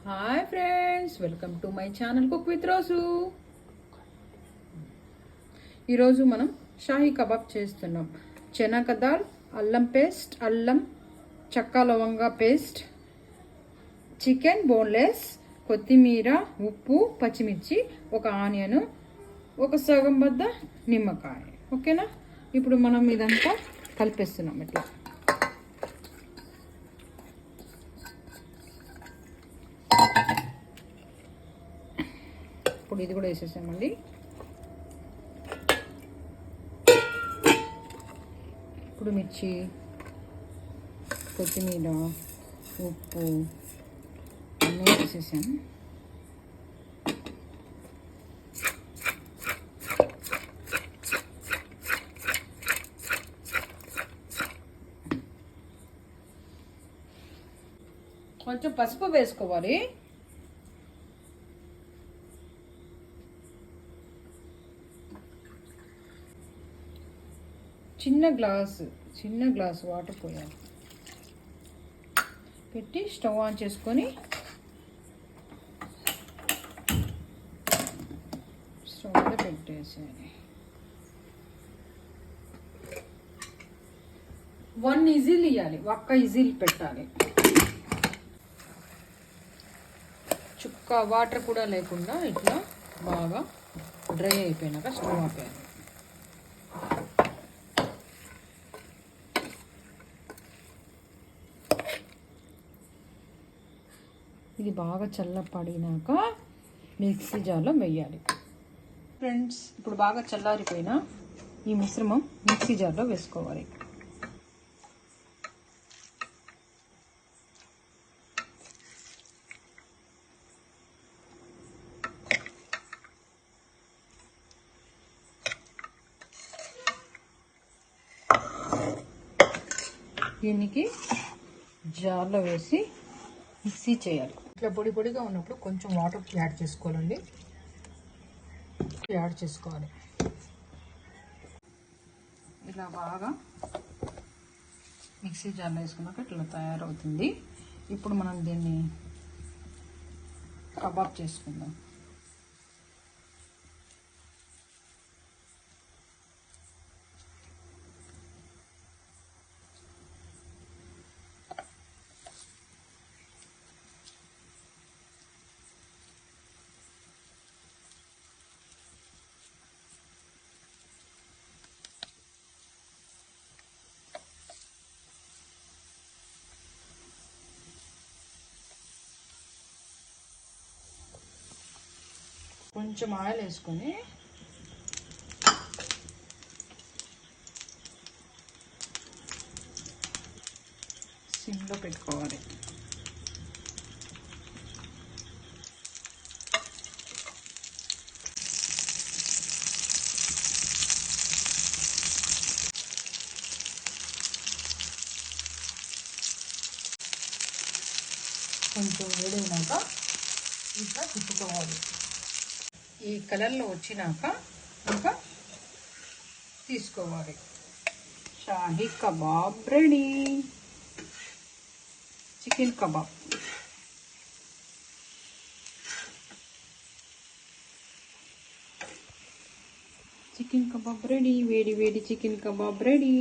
Hi friends, welcome to my channel cook with రోజు. ఈరోజు మనం షాహీ కబాబ్ చేస్తున్నాం. చెనగ దాల్, అల్లం పేస్ట్, అల్లం చెక్క లవంగా పేస్ట్, చికెన్ బోన్లెస్, కొత్తిమీర, ఉప్పు, పచ్చిమిర్చి, ఒక ఆనియన్, ఒక సగం బద్ద నిమ్మకాయ. ఓకేనా? ఇప్పుడు మనం ఇదంతా కలిపేస్తున్నాం. ఇట్లా ఇప్పుడు ఇది కూడా వేసేసామండి. ఇప్పుడు మిర్చి, కొత్తిమీర, ఉప్పు అన్నీ వేసేసాను. కొంచెం పసుపు వేసుకోవాలి. చిన్న గ్లాసు వాటర్ పోయాలి. పెట్టి స్టవ్ ఆన్ చేసుకొని స్టవ్ మీద పెట్టేసేయాలి. 1 విజిల్ ఇవ్వాలి. ఒక్క విజిల్ పెట్టాలి. చుక్క వాటర్ కూడా లేకుండా ఇట్లా బాగా డ్రై అయిపోయినాక స్టవ్ ఆపేయాలి. ఇది బాగా చల్లపడినాక మిక్సీ జార్లో వేయాలి. ఫ్రెండ్స్, ఇప్పుడు బాగా చల్లారిపోయిన ఈ మిశ్రమం మిక్సీ జార్లో వేసుకోవాలి. దీనికి జార్లో వేసి మిక్సీ చేయాలి. ఇట్లా పొడి పొడిగా ఉన్నప్పుడు కొంచెం వాటర్ యాడ్ చేసుకోవాలండి. యాడ్ చేసుకోవాలి. ఇలా బాగా మిక్సీ జార్లో వేసుకున్నాక ఇట్లా తయారవుతుంది. ఇప్పుడు మనం దీన్ని కబాబ్ చేసుకుందాం. కొంచెం ఆయిల్ వేసుకొని సిమ్లో పెట్టుకోవాలి. కొంచెం వేడైనాక ఇంకా తిప్పుకోవాలి. ఈ కలర్లో వచ్చినాక ఇంకా తీసుకోవాలి. Shahi kebab ready. Chicken kebab. Chicken kebab ready. వేడి వేడి చికెన్ కబాబ్ రెడీ.